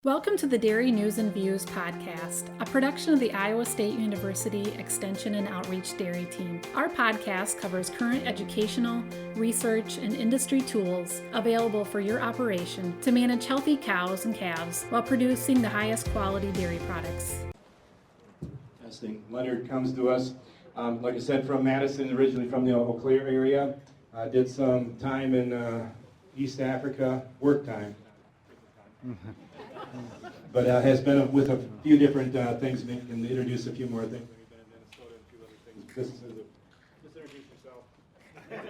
Welcome to the Dairy News and Views podcast, a production of the Iowa State University Extension and Outreach Dairy Team. Our podcast covers current educational, research, and industry tools available for your operation to manage healthy cows and calves while producing the highest quality dairy products. Testing. Leonard comes to us, like I said, from Madison, originally from the Eau Claire area. Did some time in East Africa, work time. But has been with a few different things. Maybe can introduce a few more things. Maybe been in Minnesota and a few other things. Just introduce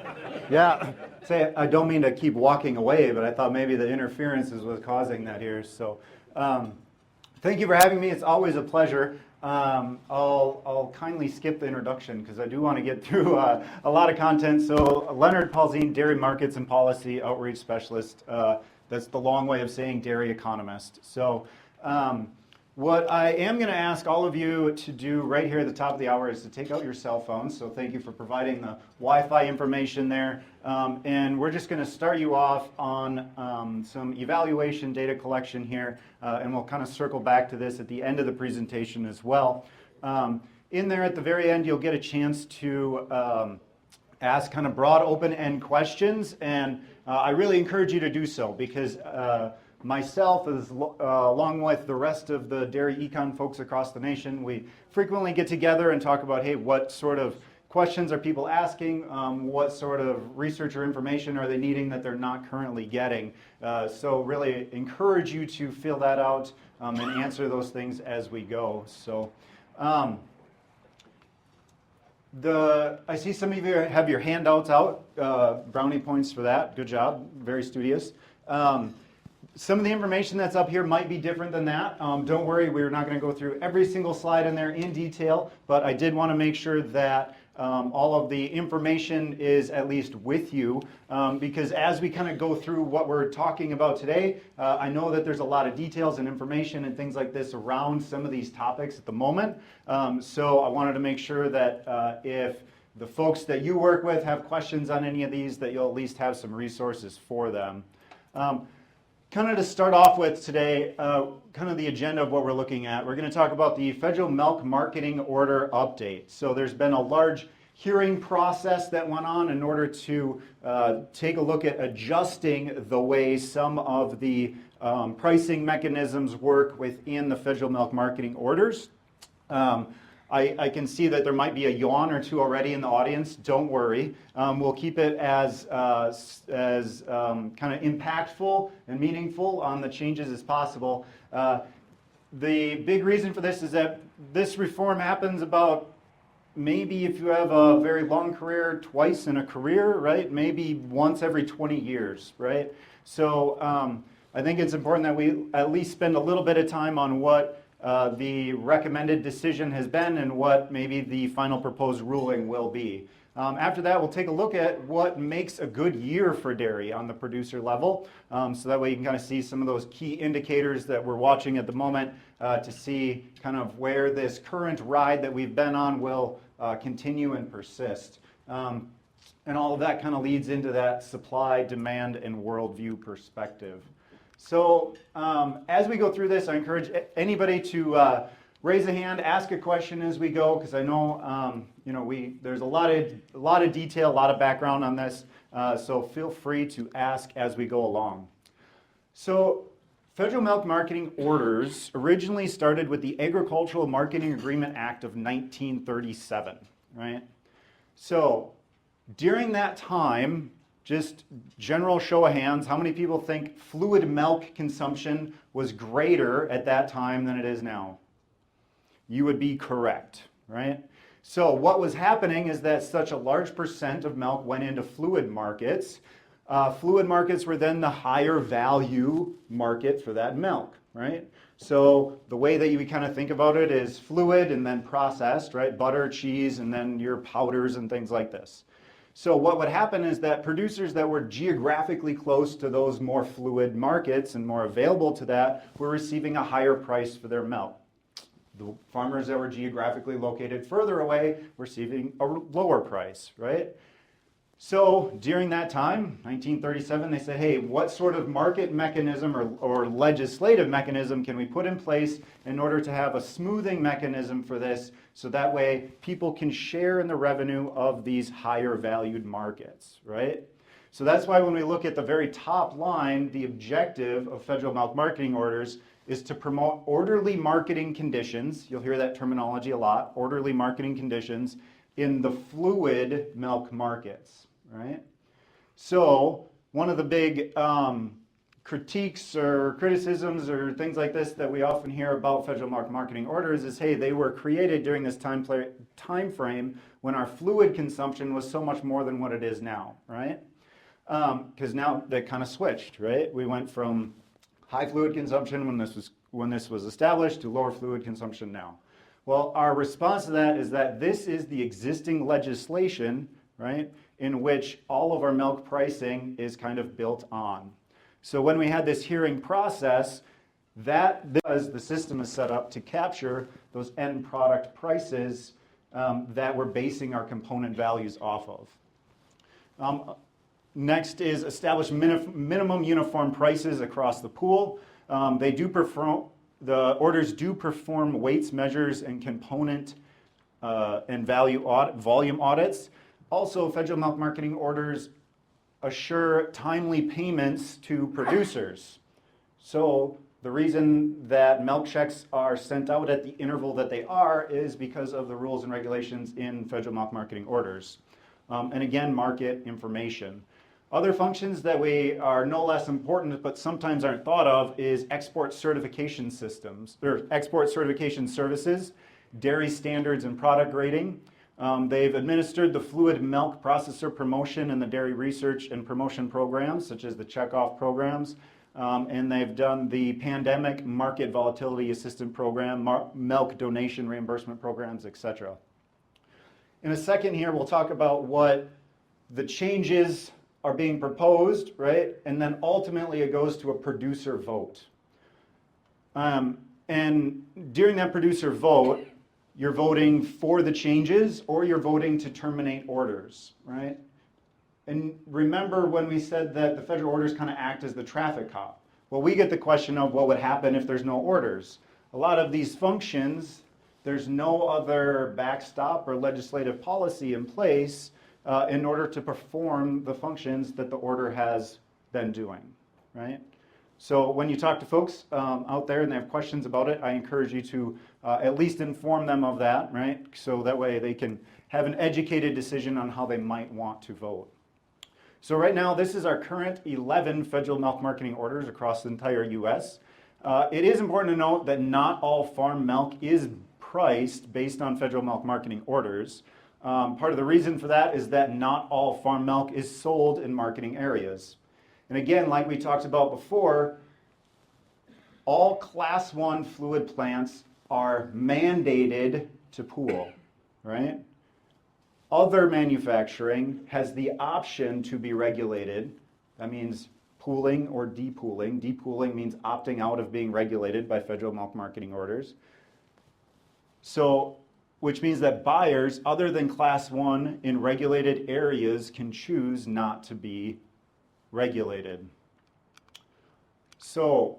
yourself. Yeah, say I don't mean to keep walking away, but I thought maybe the interferences was causing that here. So, thank you for having me. It's always a pleasure. I'll kindly skip the introduction because I do want to get through a lot of content. So, Leonard Polzin, Dairy Markets and Policy Outreach Specialist. That's the long way of saying dairy economist. So, what I am going to ask all of you to do right here at the top of the hour is to take out your cell phones. So thank you for providing the Wi-Fi information there. And we're just going to start you off on some evaluation data collection here. And we'll kind of circle back to this at the end of the presentation as well. In there at the very end, you'll get a chance to ask kind of broad open-end questions. And I really encourage you to do so because myself, along with the rest of the dairy econ folks across the nation, we frequently get together and talk about, hey, what sort of questions are people asking? What sort of research or information are they needing that they're not currently getting? So really encourage you to fill that out and answer those things as we go. So I see some of you have your handouts out, brownie points for that. Good job, very studious. Some of the information that's up here might be different than that. Don't worry, we're not going to go through every single slide in there in detail, but I did want to make sure that all of the information is at least with you, because as we kind of go through what we're talking about today, I know that there's a lot of details and information and things like this around some of these topics at the moment. So I wanted to make sure that if the folks that you work with have questions on any of these, that you'll at least have some resources for them. Kind of to start off with today, kind of the agenda of what we're looking at. We're going to talk about the Federal Milk Marketing Order update. So there's been a large hearing process that went on in order to take a look at adjusting the way some of the pricing mechanisms work within the Federal Milk Marketing Orders. I can see that there might be a yawn or two already in the audience. Don't worry. We'll keep it as kind of impactful and meaningful on the changes as possible. The big reason for this is that this reform happens about maybe if you have a very long career, twice in a career, right? Maybe once every 20 years, right? So I think it's important that we at least spend a little bit of time on what the recommended decision has been and what maybe the final proposed ruling will be. After that, we'll take a look at what makes a good year for dairy on the producer level. So that way you can kind of see some of those key indicators that we're watching at the moment to see kind of where this current ride that we've been on will continue and persist. And all of that kind of leads into that supply, demand, and worldview perspective. So as we go through this, I encourage anybody to raise a hand, ask a question as we go, because I know there's a lot of detail, a lot of background on this. So feel free to ask as we go along. So Federal Milk Marketing Orders originally started with the Agricultural Marketing Agreement Act of 1937, right? So during that time, just general show of hands, how many people think fluid milk consumption was greater at that time than it is now? You would be correct, right? So what was happening is that such a large percent of milk went into fluid markets. Fluid markets were then the higher value market for that milk, right? So the way that you kind of think about it is fluid and then processed, right? Butter, cheese, and then your powders and things like this. So what would happen is that producers that were geographically close to those more fluid markets and more available to that were receiving a higher price for their milk. The farmers that were geographically located further away were receiving a lower price, right? So during that time, 1937, they said, hey, what sort of market mechanism or legislative mechanism can we put in place in order to have a smoothing mechanism for this so that way people can share in the revenue of these higher valued markets, right? So that's why when we look at the very top line, the objective of federal milk marketing orders is to promote orderly marketing conditions. You'll hear that terminology a lot, orderly marketing conditions in the fluid milk markets, right? So one of the big critiques or criticisms or things like this that we often hear about federal milk marketing orders is, hey, they were created during this time frame when our fluid consumption was so much more than what it is now, right? Because now they kind of switched, right? We went from high fluid consumption when this was established to lower fluid consumption now. Well, our response to that is that this is the existing legislation, right, in which all of our milk pricing is kind of built on. So when we had this hearing process, because the system is set up to capture those end product prices that we're basing our component values off of. Next is establish minimum uniform prices across the pool. The orders do perform weights measures and component and volume audits. Also, federal milk marketing orders assure timely payments to producers. So the reason that milk checks are sent out at the interval that they are is because of the rules and regulations in federal milk marketing orders. And again, market information. Other functions that we are no less important but sometimes aren't thought of is export certification systems, or export certification services, dairy standards and product grading. They've administered the fluid milk processor promotion and the dairy research and promotion programs, such as the checkoff programs. And they've done the pandemic market volatility assistance program, milk donation reimbursement programs, etc. In a second here, we'll talk about what the changes are being proposed, right? And then ultimately it goes to a producer vote. And during that producer vote, you're voting for the changes or you're voting to terminate orders, right? And remember when we said that the federal orders kind of act as the traffic cop. Well, we get the question of what would happen if there's no orders. A lot of these functions, there's no other backstop or legislative policy in place in order to perform the functions that the order has been doing, right? So when you talk to folks out there and they have questions about it, I encourage you to at least inform them of that, right? So that way they can have an educated decision on how they might want to vote. So right now, this is our current 11 federal milk marketing orders across the entire U.S. It is important to note that not all farm milk is priced based on federal milk marketing orders. Part of the reason for that is that not all farm milk is sold in marketing areas. And again, like we talked about before, all Class 1 fluid plants are mandated to pool, right? Other manufacturing has the option to be regulated. That means pooling or depooling. Depooling means opting out of being regulated by federal milk marketing orders. So, which means that buyers other than Class 1 in regulated areas can choose not to be regulated. So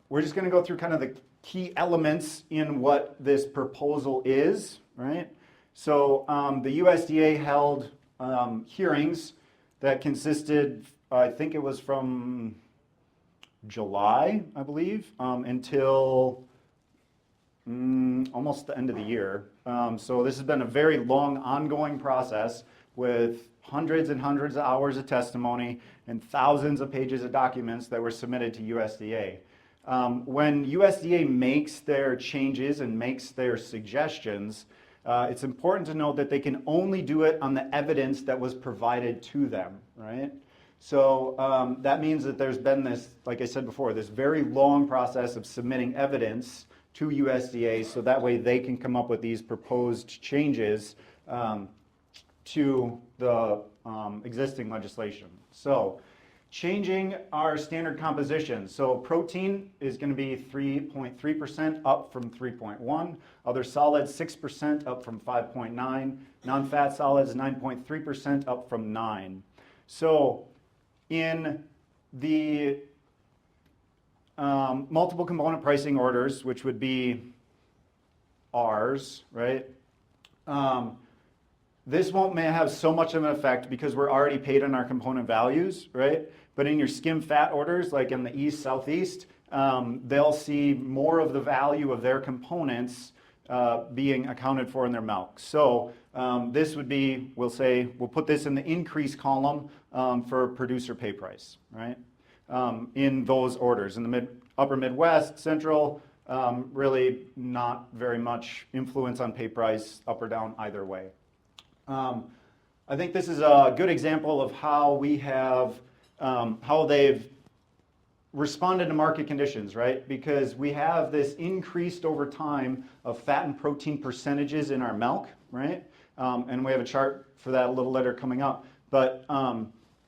we're just going to go through kind of the key elements in what this proposal is, right? So the USDA held hearings that consisted, I think it was from July, I believe, until almost the end of the year. So this has been a very long, ongoing process with hundreds and hundreds of hours of testimony and thousands of pages of documents that were submitted to USDA. When USDA makes their changes and makes their suggestions, it's important to note that they can only do it on the evidence that was provided to them, right? So that means that there's been this, like I said before, this very long process of submitting evidence to USDA so that way they can come up with these proposed changes to the existing legislation. So Changing our standard composition. So protein is going to be 3.3% up from 3.1. Other solids 6% up from 5.9. Non-fat solids 9.3% up from 9. So in the multiple component pricing orders, which would be ours, right? This won't may have so much of an effect because we're already paid on our component values, right? But in your skim fat orders, like in the East, Southeast, they'll see more of the value of their components being accounted for in their milk. So this would be, we'll put this in the increase column for producer pay price, right? In those orders. In the upper Midwest, Central, really not very much influence on pay price up or down either way. I think this is a good example of how we have, how they've responded to market conditions, right? Because we have this increased over time of fat and protein percentages in our milk, right? And we have a chart for that a little later coming up. But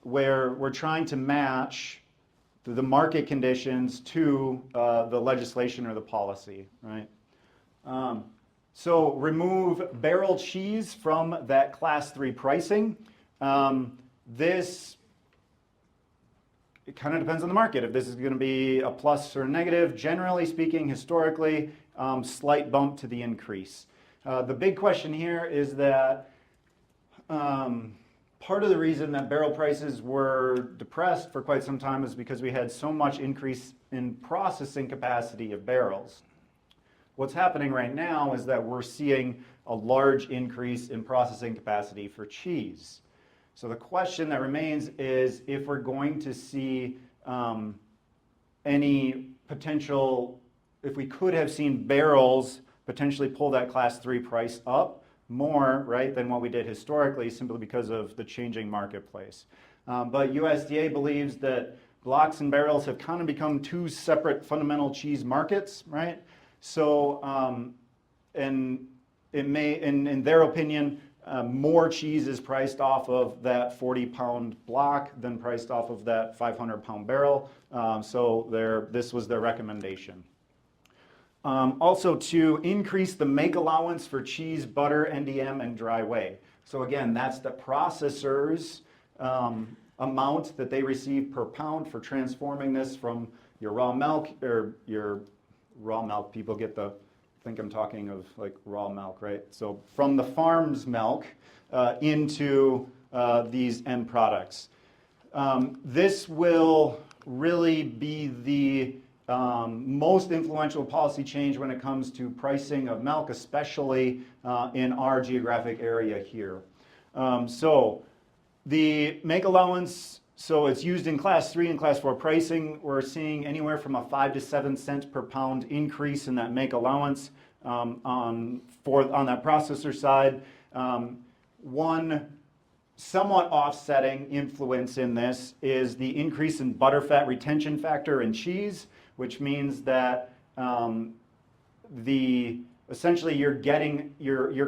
where we're trying to match the market conditions to the legislation or the policy, right? So remove barrel cheese from that class 3 pricing. This, it kind of depends on the market. If this is going to be a plus or a negative, generally speaking, historically, slight bump to the increase. The big question here is that part of the reason that barrel prices were depressed for quite some time is because we had so much increase in processing capacity of barrels. What's happening right now is that we're seeing a large increase in processing capacity for cheese. So the question that remains is if we're going to see any potential, if we could have seen barrels potentially pull that class 3 price up more, right, than what we did historically, simply because of the changing marketplace. But USDA believes that blocks and barrels have kind of become two separate fundamental cheese markets, right? So, and it may, in their opinion, more cheese is priced off of that 40-pound block than priced off of that 500-pound barrel. So this was their recommendation. Also to increase the make allowance for cheese, butter, NDM, and dry whey. So again, that's the processor's amount that they receive per pound for transforming this from your raw milk, or your raw milk, people get the, think I'm talking of like raw milk, right? So from the farm's milk into these end products. This will really be the most influential policy change when it comes to pricing of milk, especially in our geographic area here. So the make allowance, so it's used in class 3 and class 4 pricing. We're seeing anywhere from a 5 to 7 cents per pound increase in that make allowance on that processor side. One somewhat offsetting influence in this is the increase in butterfat retention factor in cheese, which means that essentially you're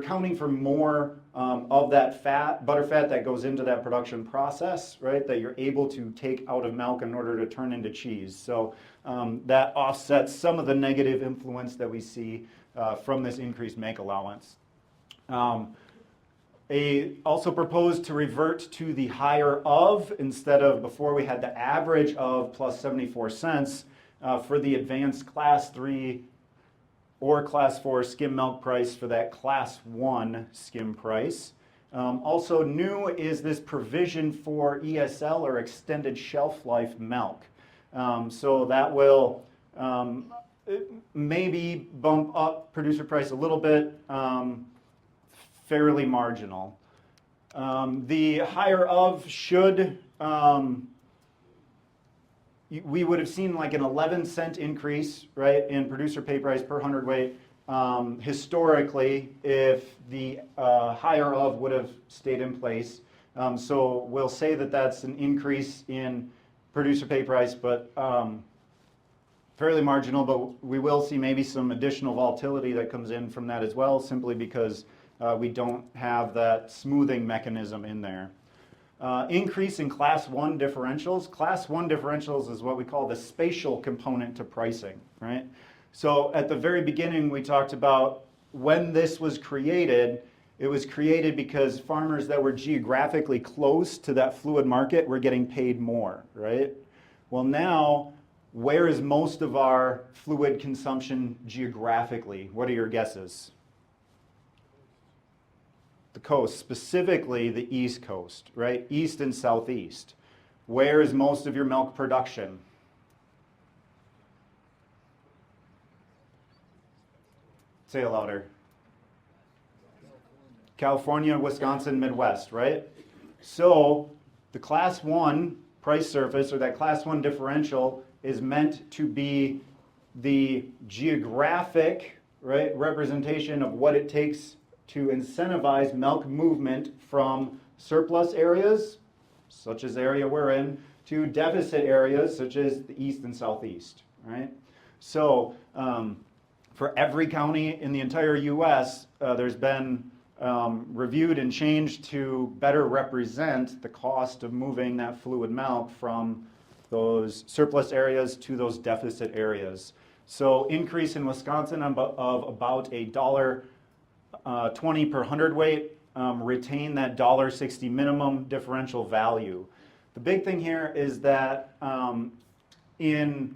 counting for more of that butterfat that goes into that production process, right? That you're able to take out of milk in order to turn into cheese. So that offsets some of the negative influence that we see from this increased make allowance. Also proposed to revert to the higher of, instead of before we had the average of plus 74 cents for the advanced class 3 or class 4 skim milk price for that class 1 skim price. Also new is this provision for ESL, or extended shelf life milk. So that will maybe bump up producer price a little bit, fairly marginal. The higher of should, we would have seen like an 11-cent increase, right, in producer pay price per hundredweight historically if the higher of would have stayed in place. So we'll say that that's an increase in producer pay price, but fairly marginal, but we will see maybe some additional volatility that comes in from that as well, simply because we don't have that smoothing mechanism in there. Increase in Class 1 differentials. Class 1 differentials is what we call the spatial component to pricing, right? So at the very beginning, we talked about when this was created, it was created because farmers that were geographically close to that fluid market were getting paid more, right? Well, now, where is most of our fluid consumption geographically? What are your guesses? The coast, specifically the East Coast, right? East and Southeast. Where is most of your milk production? Say it louder. California, Wisconsin, Midwest, right? So the Class 1 price surface, or that Class 1 differential, is meant to be the geographic, right, representation of what it takes to incentivize milk movement from surplus areas, such as the area we're in, to deficit areas, such as the East and Southeast, right? So for every county in the entire U.S., there's been reviewed and changed to better represent the cost of moving that fluid milk from those surplus areas to those deficit areas. So increase in Wisconsin of about $1.20 per hundredweight, retain that $1.60 minimum differential value. The big thing here is that in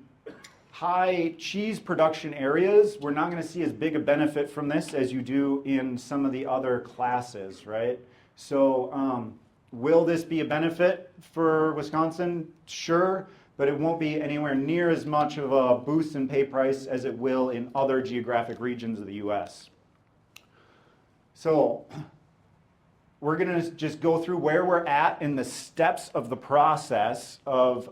high cheese production areas, we're not going to see as big a benefit from this as you do in some of the other classes, right? So will this be a benefit for Wisconsin? Sure, but it won't be anywhere near as much of a boost in pay price as it will in other geographic regions of the U.S. So we're going to just go through where we're at in the steps of the process of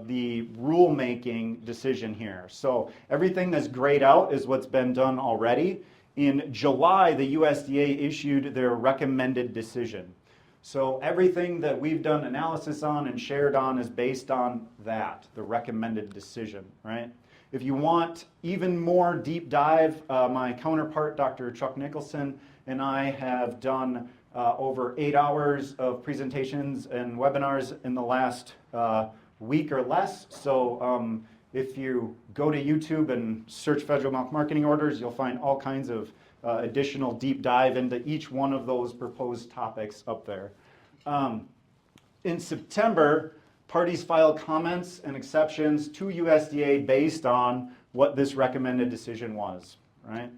the rulemaking decision here. So everything that's grayed out is what's been done already. In July, the USDA issued their recommended decision. So everything that we've done analysis on and shared on is based on that, the recommended decision, right? If you want even more deep dive, my counterpart, Dr. Chuck Nicholson, and I have done over 8 hours of presentations and webinars in the last week or less. So if you go to YouTube and search federal milk marketing orders, you'll find all kinds of additional deep dive into each one of those proposed topics up there. In September, parties filed comments and exceptions to USDA based on what this recommended decision was, right?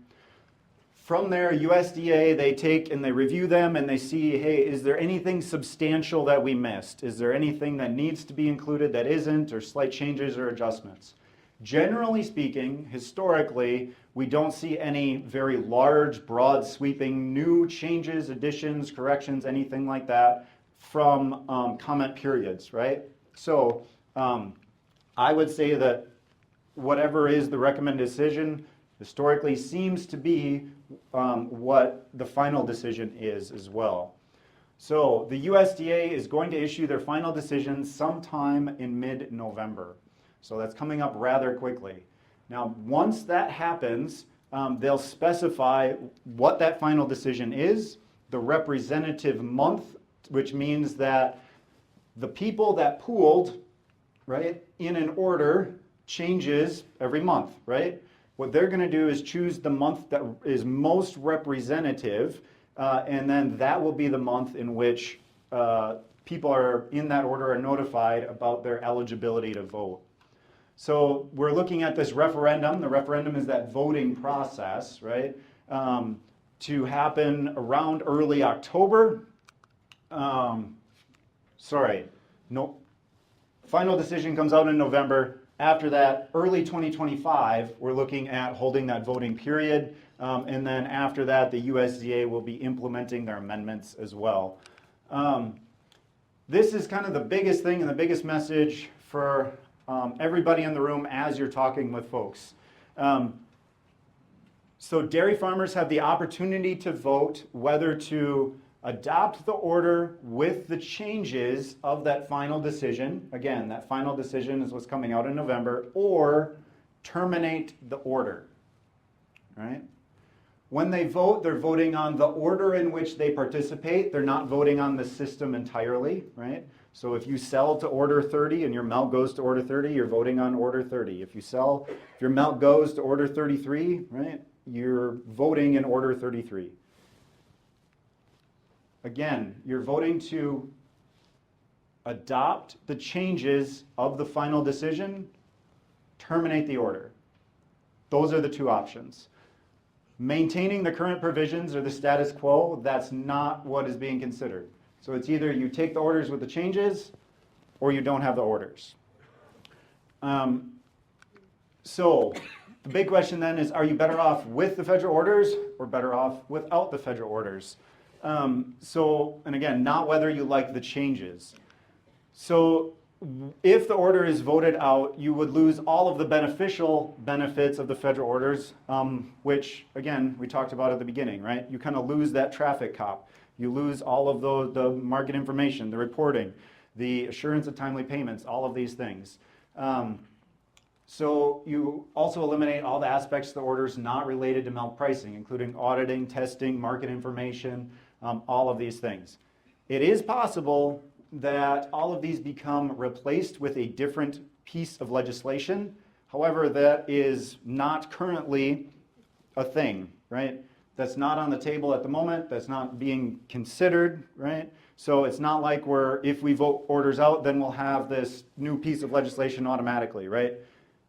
From there, USDA, they take and they review them and they see, hey, is there anything substantial that we missed? Is there anything that needs to be included that isn't, or slight changes or adjustments? Generally speaking, historically, we don't see any very large, broad, sweeping new changes, additions, corrections, anything like that from comment periods, right? So I would say that whatever is the recommended decision historically seems to be what the final decision is as well. So the USDA is going to issue their final decision sometime in mid-November. So that's coming up rather quickly. Now, once that happens, they'll specify what that final decision is, the representative month, which means that the people that pooled, right, in an order changes every month, right? What they're going to do is choose the month that is most representative, and then that will be the month in which people are in that order are notified about their eligibility to vote. So we're looking at this referendum. The referendum is that voting process, right, to happen around early October. Final decision comes out in November. After that, early 2025, we're looking at holding that voting period. And then after that, the USDA will be implementing their amendments as well. This is kind of the biggest thing and the biggest message for everybody in the room as you're talking with folks. So dairy farmers have the opportunity to vote whether to adopt the order with the changes of that final decision. Again, that final decision is what's coming out in November, or terminate the order, right? When they vote, they're voting on the order in which they participate. They're not voting on the system entirely, right? So if you sell to order 30 and your milk goes to order 30, you're voting on order 30. If your milk goes to order 33, right, you're voting in order 33. Again, you're voting to adopt the changes of the final decision, terminate the order. Those are the two options. Maintaining the current provisions or the status quo, that's not what is being considered. So it's either you take the orders with the changes or you don't have the orders. So the big question then is, are you better off with the federal orders or better off without the federal orders? And again, not whether you like the changes. So if the order is voted out, you would lose all of the beneficial benefits of the federal orders, which, again, we talked about at the beginning, right? You kind of lose that traffic cop. You lose all of the market information, the reporting, the assurance of timely payments, all of these things. So you also eliminate all the aspects of the orders not related to milk pricing, including auditing, testing, market information, all of these things. It is possible that all of these become replaced with a different piece of legislation. However, that is not currently a thing, right? That's not on the table at the moment. That's not being considered, right? So it's not like if we vote orders out, then we'll have this new piece of legislation automatically, right?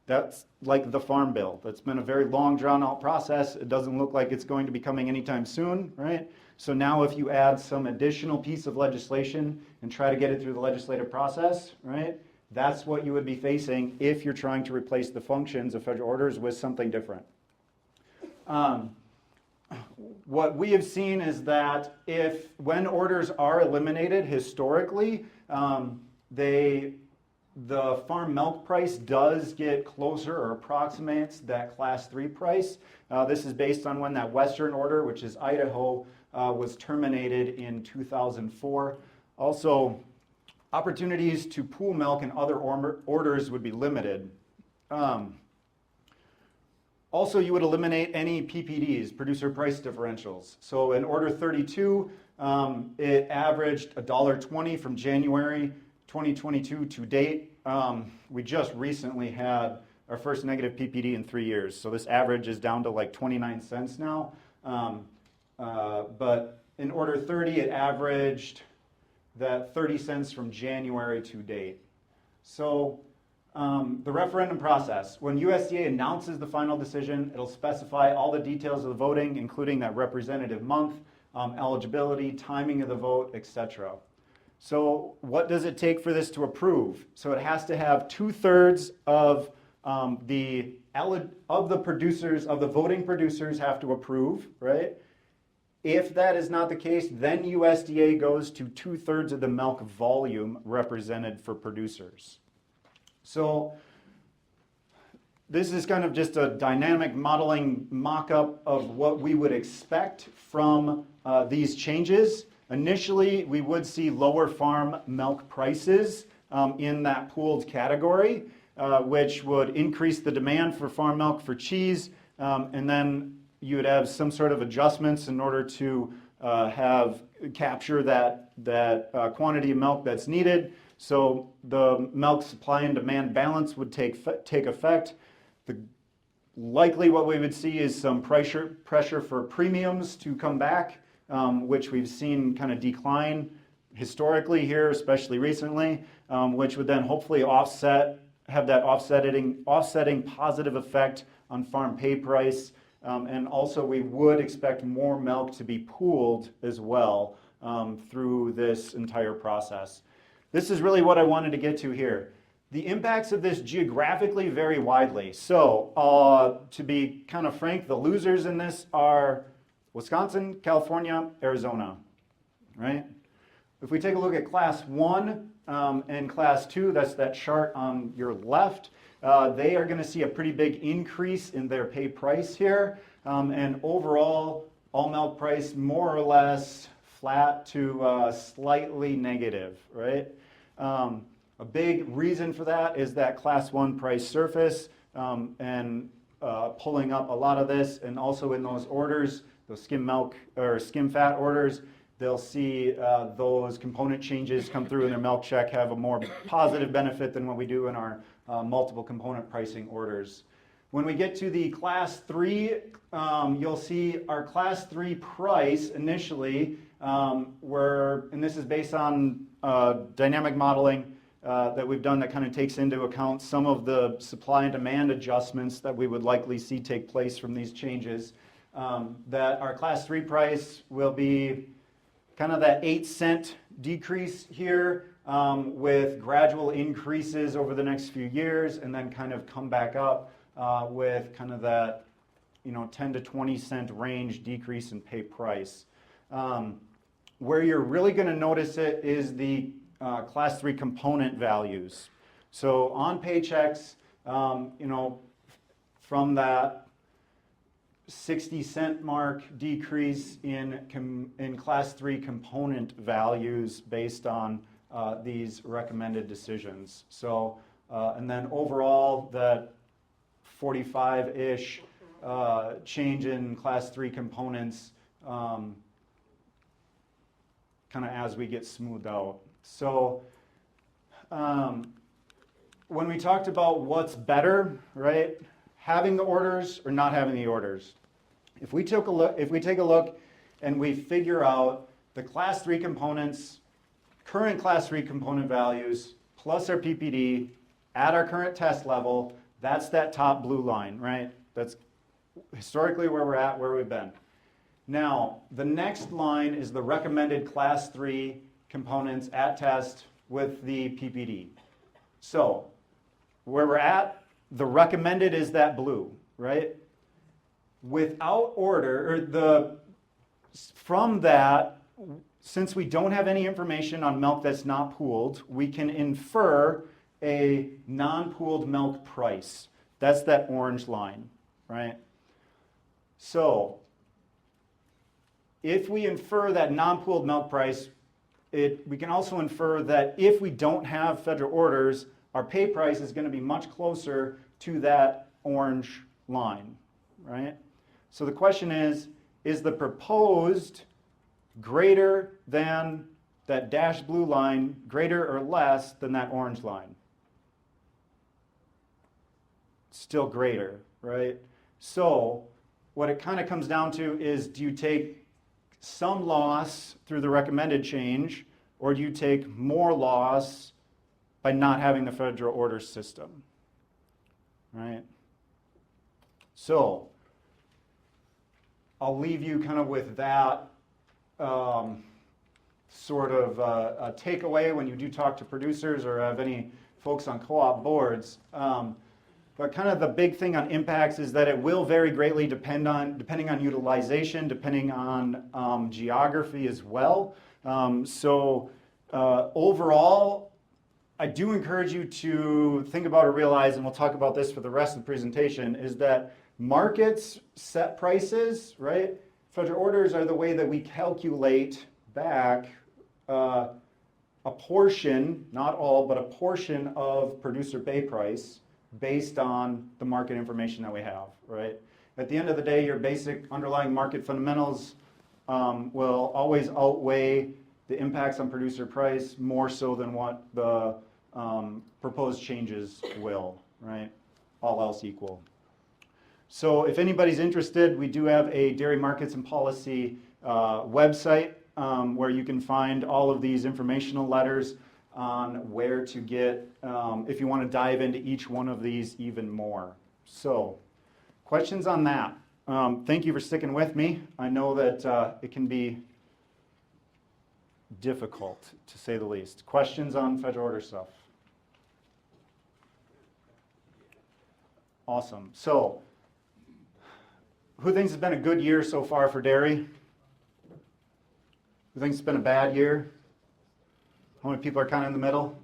That's like the Farm Bill. That's been a very long, drawn-out process. It doesn't look like it's going to be coming anytime soon, right? So now if you add some additional piece of legislation and try to get it through the legislative process, right, that's what you would be facing if you're trying to replace the functions of federal orders with something different. What we have seen is that when orders are eliminated historically, the farm milk price does get closer or approximates that Class 3 price. This is based on when that Western order, which is Idaho, was terminated in 2004. Also, opportunities to pool milk and other orders would be limited. Also, you would eliminate any PPDs, producer price differentials. So in Order 32, it averaged $1.20 from January 2022 to date. We just recently had our first negative PPD in 3 years. So this average is down to like 29 cents now. But in Order 30, it averaged that 30 cents from January to date. So the referendum process. When USDA announces the final decision, it'll specify all the details of the voting, including that representative month, eligibility, timing of the vote, etc. So what does it take for this to approve? So it has to have 2/3 of the voting producers have to approve, right? If that is not the case, then USDA goes to 2/3 of the milk volume represented for producers. So this is kind of just a dynamic modeling mock-up of what we would expect from these changes. Initially, we would see lower farm milk prices in that pooled category, which would increase the demand for farm milk for cheese, and then you would have some sort of adjustments in order to capture that quantity of milk that's needed. So the milk supply and demand balance would take effect. Likely what we would see is some pressure for premiums to come back, which we've seen kind of decline historically here, especially recently, which would then hopefully have that offsetting positive effect on farm pay price. And also we would expect more milk to be pooled as well through this entire process. This is really what I wanted to get to here. The impacts of this geographically vary widely. So to be kind of frank, the losers in this are Wisconsin, California, Arizona, right? If we take a look at Class 1 and Class 2, that's that chart on your left, they are going to see a pretty big increase in their pay price here. And overall, all milk price more or less flat to slightly negative, right? A big reason for that is that Class 1 price surface, and pulling up a lot of this, and also in those orders, those skim milk or skim fat orders, they'll see those component changes come through in their milk check have a more positive benefit than what we do in our multiple component pricing orders. When we get to the class 3, you'll see our class 3 price initially, and this is based on dynamic modeling that we've done that kind of takes into account some of the supply and demand adjustments that we would likely see take place from these changes. That our class 3 price will be kind of that 8-cent decrease here with gradual increases over the next few years, and then kind of come back up with kind of that 10 to 20 cent range decrease in pay price. Where you're really going to notice it is the class 3 component values. So on paychecks, from that 60-cent mark decrease in class 3 component values based on these recommended decisions. So, and then overall, that 45-ish change in class 3 components kind of as we get smoothed out. So when we talked about what's better, right? Having the orders or not having the orders. If we take a look and we figure out the class 3 components, current class 3 component values, plus our PPD at our current test level, that's that top blue line, right? That's historically where we're at, where we've been. Now, the next line is the recommended class 3 components at test with the PPD. So, where we're at, the recommended is that blue, right? Without order, from that, since we don't have any information on milk that's not pooled, we can infer a non-pooled milk price. That's that orange line, right? So, if we infer that non-pooled milk price, we can also infer that if we don't have federal orders, our pay price is going to be much closer to that orange line, right? So the question is the proposed greater than that dashed blue line, greater or less than that orange line? Still greater, right? So what it kind of comes down to is, do you take some loss through the recommended change, or do you take more loss by not having the federal order system, right? So I'll leave you kind of with that sort of a takeaway when you do talk to producers or have any folks on co-op boards. But kind of the big thing on impacts is that it will vary greatly depending on utilization, depending on geography as well. Overall, I do encourage you to think about or realize, and we'll talk about this for the rest of the presentation, is that markets set prices, right? Federal orders are the way that we calculate back a portion, not all, but a portion of producer pay price based on the market information that we have, right? At the end of the day, your basic underlying market fundamentals will always outweigh the impacts on producer price more so than what the proposed changes will, right? All else equal. So if anybody's interested, we do have a dairy markets and policy website where you can find all of these informational letters on where to get, if you want to dive into each one of these even more. So, questions on that? Thank you for sticking with me. I know that it can be difficult, to say the least. Questions on federal order stuff? Awesome. So, who thinks it's been a good year so far for dairy? Who thinks it's been a bad year? How many people are kind of in the middle?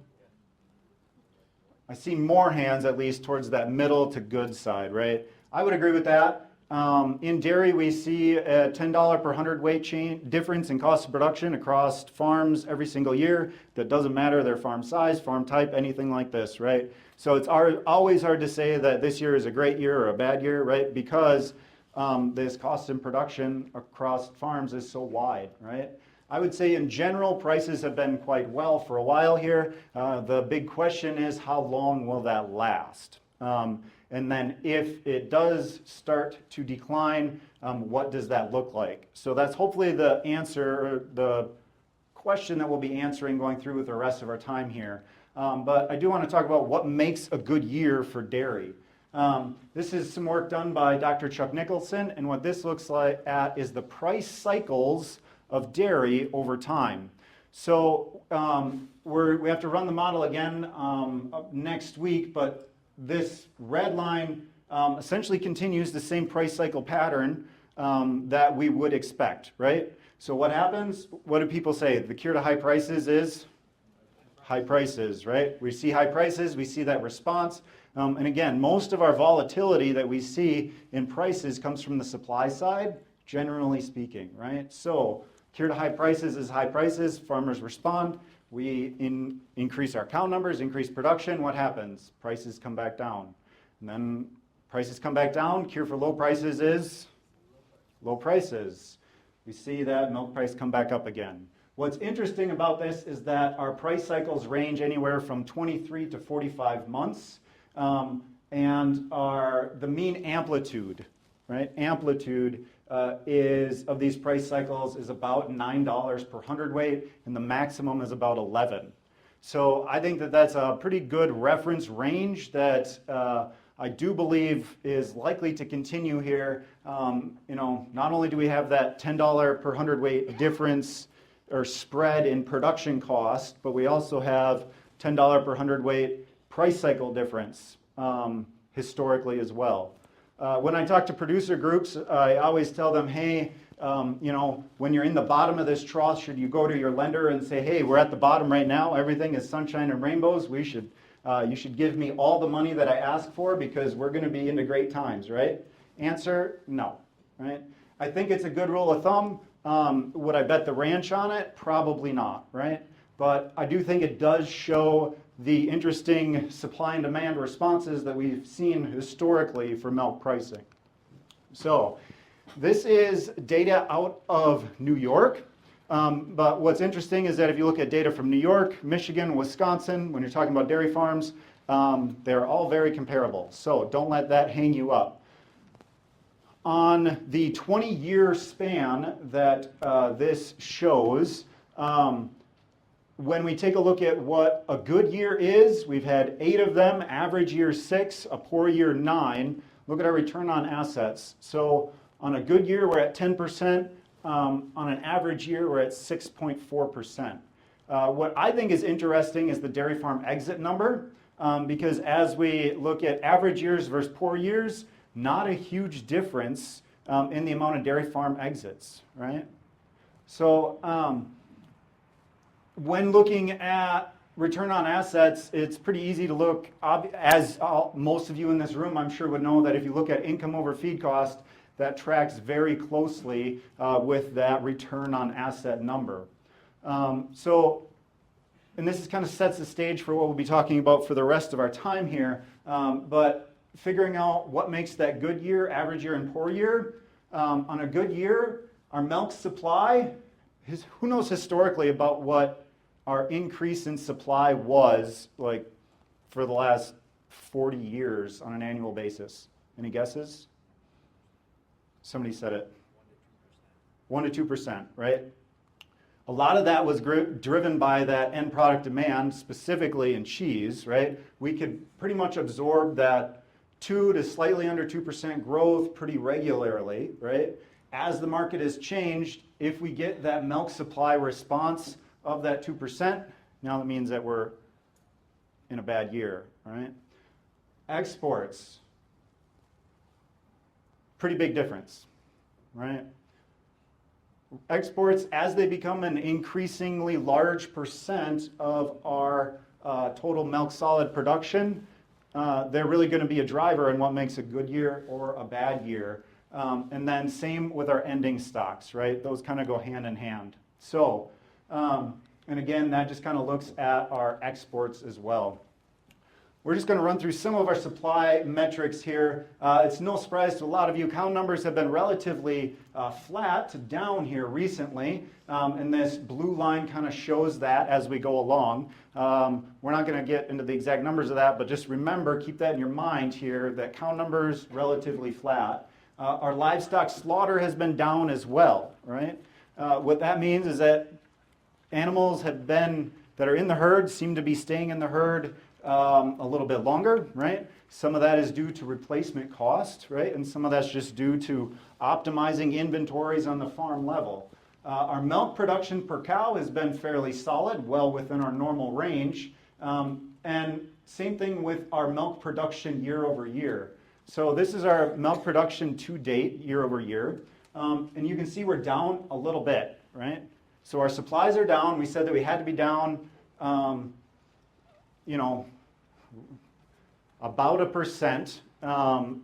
I see more hands, at least, towards that middle to good side, right? I would agree with that. In dairy, we see a $10 per hundredweight difference in cost of production across farms every single year. That doesn't matter their farm size, farm type, anything like this, right? So it's always hard to say that this year is a great year or a bad year, right? Because this cost in production across farms is so wide, right? I would say in general, prices have been quite well for a while here. The big question is, how long will that last? And then if it does start to decline, what does that look like? So that's hopefully the answer, or the question that we'll be answering going through with the rest of our time here. But I do want to talk about what makes a good year for dairy. This is some work done by Dr. Chuck Nicholson, and what this looks like is the price cycles of dairy over time. So we have to run the model again next week, but this red line essentially continues the same price cycle pattern that we would expect, right? So what happens? What do people say? The cure to high prices is high prices, right? We see high prices, we see that response. And again, most of our volatility that we see in prices comes from the supply side, generally speaking, right? So cure to high prices is high prices, farmers respond. We increase our cow numbers, increase production. What happens? Prices come back down. And then prices come back down. Cure for low prices is low prices. We see that milk price come back up again. What's interesting about this is that our price cycles range anywhere from 23 to 45 months. And the mean amplitude, right? Amplitude of these price cycles is about $9 per hundredweight, and the maximum is about 11. So I think that that's a pretty good reference range that I do believe is likely to continue here. Not only do we have that $10 per hundredweight difference or spread in production cost, but we also have $10 per hundredweight price cycle difference historically as well. When I talk to producer groups, I always tell them, hey, when you're in the bottom of this trough, should you go to your lender and say, hey, we're at the bottom right now, everything is sunshine and rainbows, you should give me all the money that I ask for because we're going to be into great times, right? Answer, no, right? I think it's a good rule of thumb. Would I bet the ranch on it? Probably not, right? But I do think it does show the interesting supply and demand responses that we've seen historically for milk pricing. So this is data out of New York. But what's interesting is that if you look at data from New York, Michigan, Wisconsin, when you're talking about dairy farms, they're all very comparable. So don't let that hang you up. On the 20-year span that this shows, when we take a look at what a good year is, we've had 8 of them, average year 6, a poor year 9. Look at our return on assets. So on a good year, we're at 10%. On an average year, we're at 6.4%. What I think is interesting is the dairy farm exit number, because as we look at average years versus poor years, not a huge difference in the amount of dairy farm exits, right? So when looking at return on assets, it's pretty easy to look, as most of you in this room I'm sure would know, that if you look at income over feed cost, that tracks very closely with that return on asset number. And this kind of sets the stage for what we'll be talking about for the rest of our time here. But figuring out what makes that good year, average year, and poor year. On a good year, our milk supply, who knows historically about what our increase in supply was like for the last 40 years on an annual basis? Any guesses? Somebody said it. 1 to 2%, right? A lot of that was driven by that end product demand, specifically in cheese, right? We could pretty much absorb that 2 to slightly under 2% growth pretty regularly, right? As the market has changed, if we get that milk supply response of that 2%, now that means that we're in a bad year, right? Exports, pretty big difference, right? Exports, as they become an increasingly large percent of our total milk solid production, they're really going to be a driver in what makes a good year or a bad year. And then same with our ending stocks, right? Those kind of go hand in hand. So, and again, that just kind of looks at our exports as well. We're just going to run through some of our supply metrics here. It's no surprise to a lot of you, cow numbers have been relatively flat to down here recently, and this blue line kind of shows that as we go along. We're not going to get into the exact numbers of that, but just remember, keep that in your mind here, that cow numbers relatively flat. Our livestock slaughter has been down as well, right? What that means is that animals that are in the herd seem to be staying in the herd a little bit longer, right? Some of that is due to replacement cost, right? And some of that's just due to optimizing inventories on the farm level. Our milk production per cow has been fairly solid, well within our normal range. And same thing with our milk production year over year. So this is our milk production to date, year over year. And you can see we're down a little bit, right? So our supplies are down. We said that we had to be down, about 1%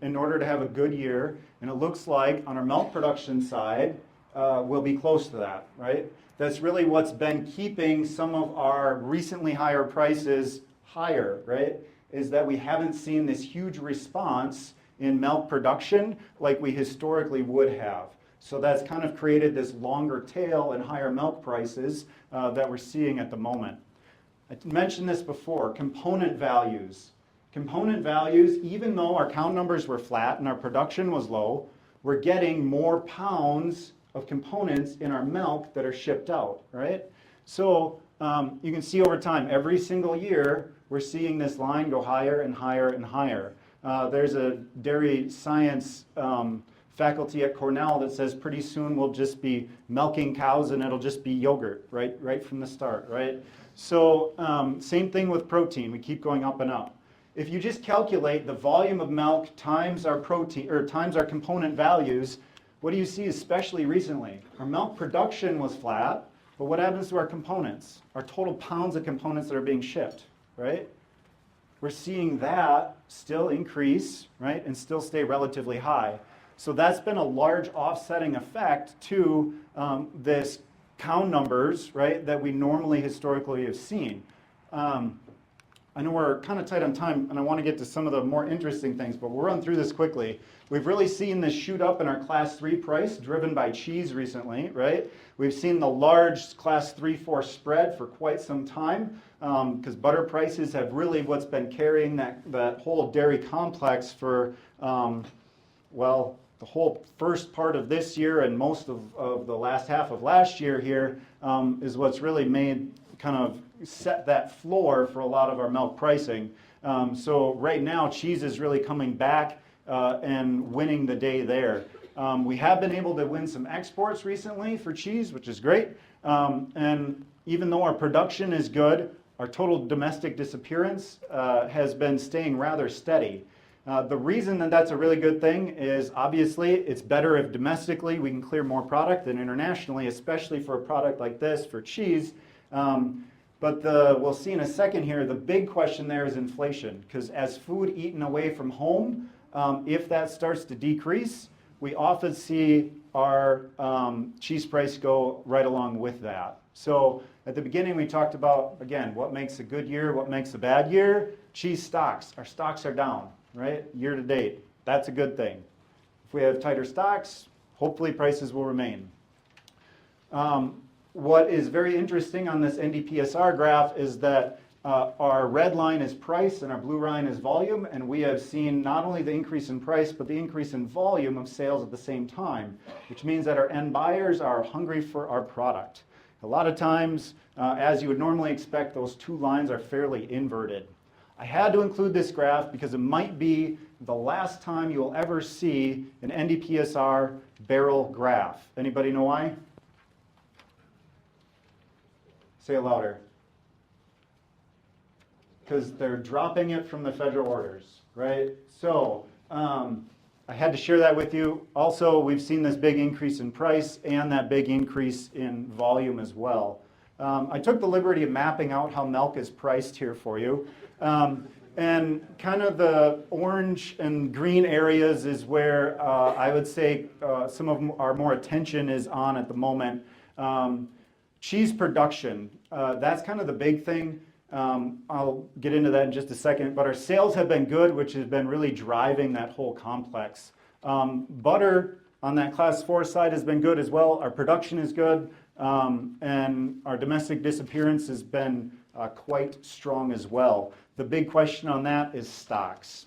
in order to have a good year. And it looks like on our milk production side, we'll be close to that, right? That's really what's been keeping some of our recently higher prices higher, right? Is that we haven't seen this huge response in milk production like we historically would have. So that's kind of created this longer tail and higher milk prices that we're seeing at the moment. I mentioned this before, component values. Component values, even though our cow numbers were flat and our production was low, we're getting more pounds of components in our milk that are shipped out, right? So you can see over time, every single year, we're seeing this line go higher and higher and higher. There's a dairy science faculty at Cornell that says pretty soon we'll just be milking cows and it'll just be yogurt, right from the start, right? So same thing with protein. We keep going up and up. If you just calculate the volume of milk times our protein or times our component values, what do you see especially recently? Our milk production was flat, but what happens to our components? Our total pounds of components that are being shipped, right? We're seeing that still increase, right, and still stay relatively high. So that's been a large offsetting effect to this cow numbers, right, that we normally historically have seen. I know we're kind of tight on time, and I want to get to some of the more interesting things, but we'll run through this quickly. We've really seen this shoot up in our Class 3 price, driven by cheese recently, right? We've seen the large Class 3-4 spread for quite some time, because butter prices have really what's been carrying that whole dairy complex for, the whole first part of this year and most of the last half of last year here is what's really made kind of set that floor for a lot of our milk pricing. So right now, cheese is really coming back and winning the day there. We have been able to win some exports recently for cheese, which is great. And even though our production is good, our total domestic disappearance has been staying rather steady. The reason that that's a really good thing is obviously it's better if domestically we can clear more product than internationally, especially for a product like this, for cheese. But we'll see in a second here, the big question there is inflation, because as food eaten away from home, if that starts to decrease, we often see our cheese price go right along with that. So at the beginning we talked about, again, what makes a good year, what makes a bad year. Cheese stocks. Our stocks are down, right, year to date. That's a good thing. If we have tighter stocks, hopefully prices will remain. What is very interesting on this NDPSR graph is that our red line is price and our blue line is volume, and we have seen not only the increase in price, but the increase in volume of sales at the same time, which means that our end buyers are hungry for our product. A lot of times, as you would normally expect, those two lines are fairly inverted. I had to include this graph because it might be the last time you'll ever see an NDPSR barrel graph. Anybody know why? Say it louder. Because they're dropping it from the federal orders, right? So I had to share that with you. Also, we've seen this big increase in price and that big increase in volume as well. I took the liberty of mapping out how milk is priced here for you. And kind of the orange and green areas is where I would say some of our more attention is on at the moment. Cheese production, that's kind of the big thing. I'll get into that in just a second, but our sales have been good, which has been really driving that whole complex. Butter on that class 4 side has been good as well. Our production is good, and our domestic disappearance has been quite strong as well. The big question on that is stocks,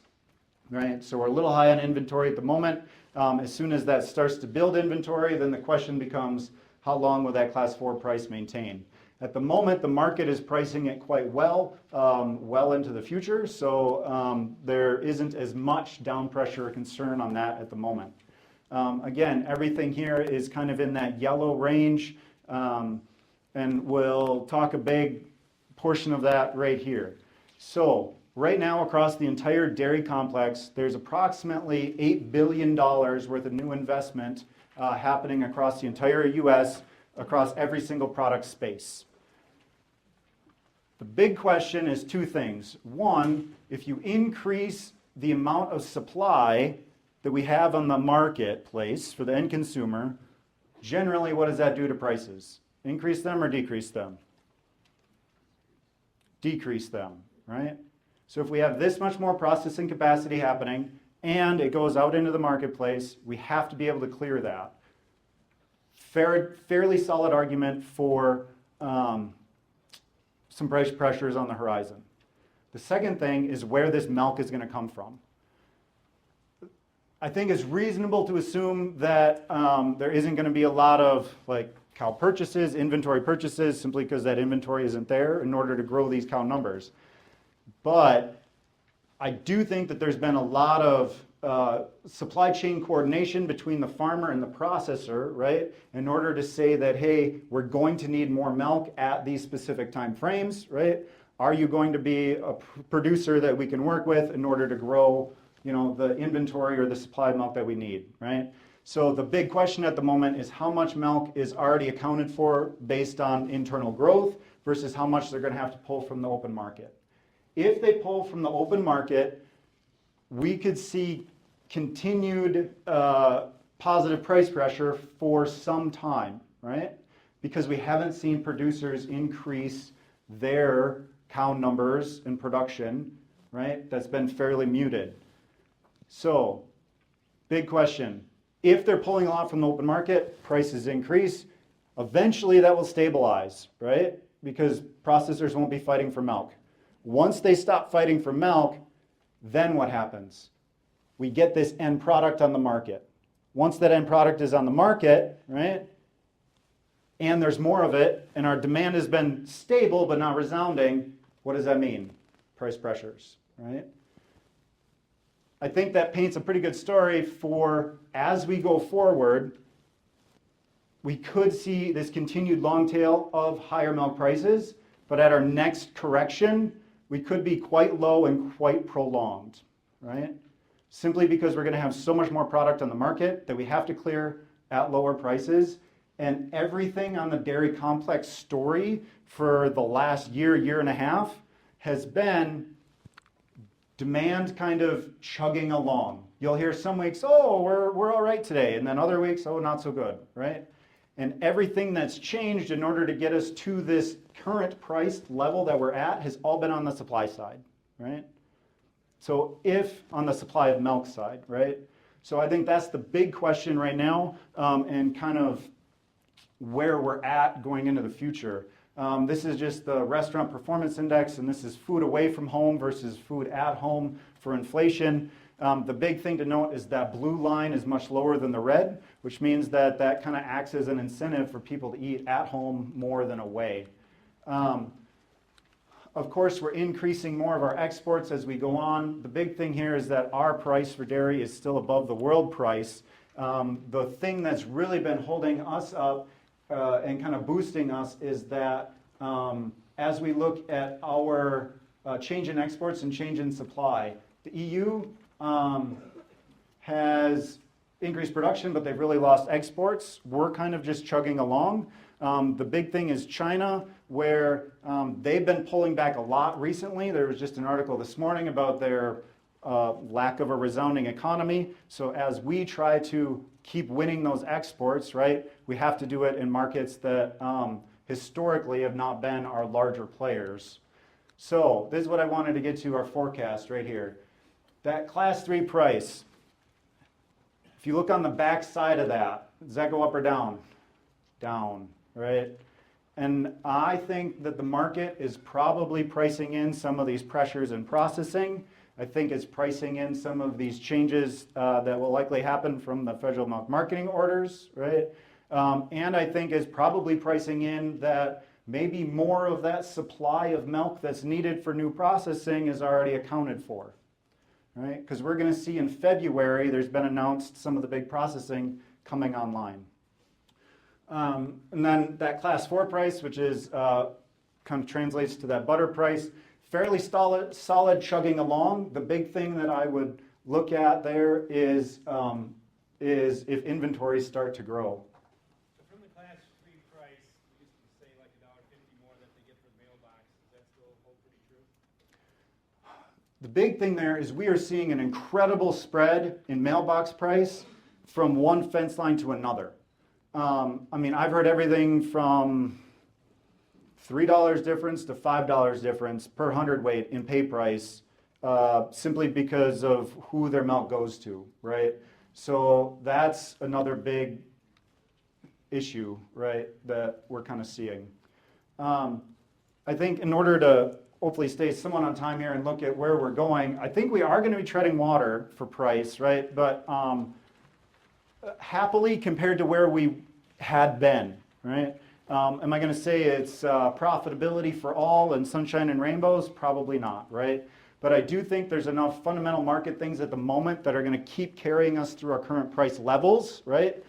right? So we're a little high on inventory at the moment. As soon as that starts to build inventory, then the question becomes, how long will that class 4 price maintain? At the moment, the market is pricing it quite well, well into the future, so there isn't as much down pressure or concern on that at the moment. Again, everything here is kind of in that yellow range, and we'll talk a big portion of that right here. So right now across the entire dairy complex, there's approximately $8 billion worth of new investment happening across the entire U.S., across every single product space. The big question is two things. One, if you increase the amount of supply that we have on the marketplace for the end consumer, generally what does that do to prices? Increase them or decrease them? Decrease them, right? So if we have this much more processing capacity happening and it goes out into the marketplace, we have to be able to clear that. Fairly solid argument for some price pressures on the horizon. The second thing is where this milk is going to come from. I think it's reasonable to assume that there isn't going to be a lot of cow purchases, inventory purchases, simply because that inventory isn't there in order to grow these cow numbers. But I do think that there's been a lot of supply chain coordination between the farmer and the processor, right? In order to say that, hey, we're going to need more milk at these specific time frames, right? Are you going to be a producer that we can work with in order to grow, the inventory or the supply of milk that we need, right? So the big question at the moment is how much milk is already accounted for based on internal growth versus how much they're going to have to pull from the open market. If they pull from the open market, we could see continued positive price pressure for some time, right? Because we haven't seen producers increase their cow numbers in production, right? That's been fairly muted. So, big question. If they're pulling a lot from the open market, prices increase. Eventually that will stabilize, right? Because processors won't be fighting for milk. Once they stop fighting for milk, then what happens? We get this end product on the market. Once that end product is on the market, right, and there's more of it, and our demand has been stable but not resounding, what does that mean? Price pressures, right? I think that paints a pretty good story for as we go forward, we could see this continued long tail of higher milk prices, but at our next correction, we could be quite low and quite prolonged, right? Simply because we're going to have so much more product on the market that we have to clear at lower prices. And everything on the dairy complex story for the last year and a half has been demand kind of chugging along. You'll hear some weeks, oh, we're all right today, and then other weeks, oh, not so good, right? And everything that's changed in order to get us to this current price level that we're at has all been on the supply side, right? So if on the supply of milk side, right? So I think that's the big question right now, and kind of where we're at going into the future. This is just the restaurant performance index, and this is food away from home versus food at home for inflation. The big thing to note is that blue line is much lower than the red, which means that that kind of acts as an incentive for people to eat at home more than away. Of course, we're increasing more of our exports as we go on. The big thing here is that our price for dairy is still above the world price. The thing that's really been holding us up and kind of boosting us is that as we look at our change in exports and change in supply, the EU has increased production, but they've really lost exports. We're kind of just chugging along. The big thing is China, where they've been pulling back a lot recently. There was just an article this morning about their lack of a resounding economy. So as we try to keep winning those exports, right, we have to do it in markets that historically have not been our larger players. So this is what I wanted to get to, our forecast right here. That class 3 price, if you look on the back side of that, does that go up or down? Down, right? And I think that the market is probably pricing in some of these pressures in processing. I think it's pricing in some of these changes that will likely happen from the federal milk marketing orders, right? And I think is probably pricing in that maybe more of that supply of milk that's needed for new processing is already accounted for, right? Because we're going to see in February, there's been announced some of the big processing coming online. And then that class 4 price, which is kind of translates to that butter price, fairly solid chugging along. The big thing that I would look at there is if inventories start to grow. So from the class 3 price, we used to say like $1.50 more that they get for the mailbox. Does that still hold pretty true? The big thing there is we are seeing an incredible spread in mailbox price from one fence line to another. I mean, I've heard everything from $3 difference to $5 difference per hundredweight in pay price, simply because of who their milk goes to, right? So that's another big issue, right, that we're kind of seeing. I think in order to hopefully stay somewhat on time here and look at where we're going, I think we are going to be treading water for price, right? But happily compared to where we had been, right? Am I going to say it's profitability for all and sunshine and rainbows? Probably not, right? But I do think there's enough fundamental market things at the moment that are going to keep carrying us through our current price levels, right?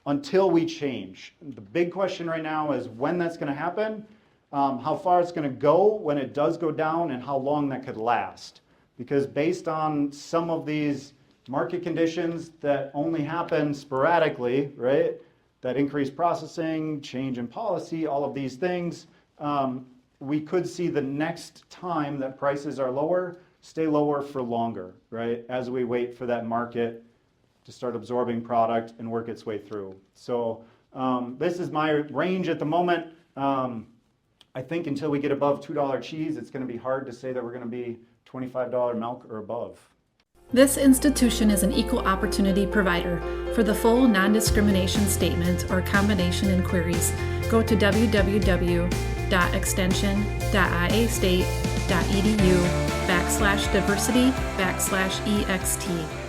Until we change. The big question right now is when that's going to happen, how far it's going to go when it does go down, and how long that could last. Because based on some of these market conditions that only happen sporadically, right? That increased processing, change in policy, all of these things, we could see the next time that prices are lower, stay lower for longer, right? As we wait for that market to start absorbing product and work its way through. So this is my range at the moment. I think until we get above $2 cheese, it's going to be hard to say that we're going to be $25 milk or above. This institution is an equal opportunity provider. For the full non-discrimination statement or combination inquiries, go to www.extension.iastate.edu/diversity/ext.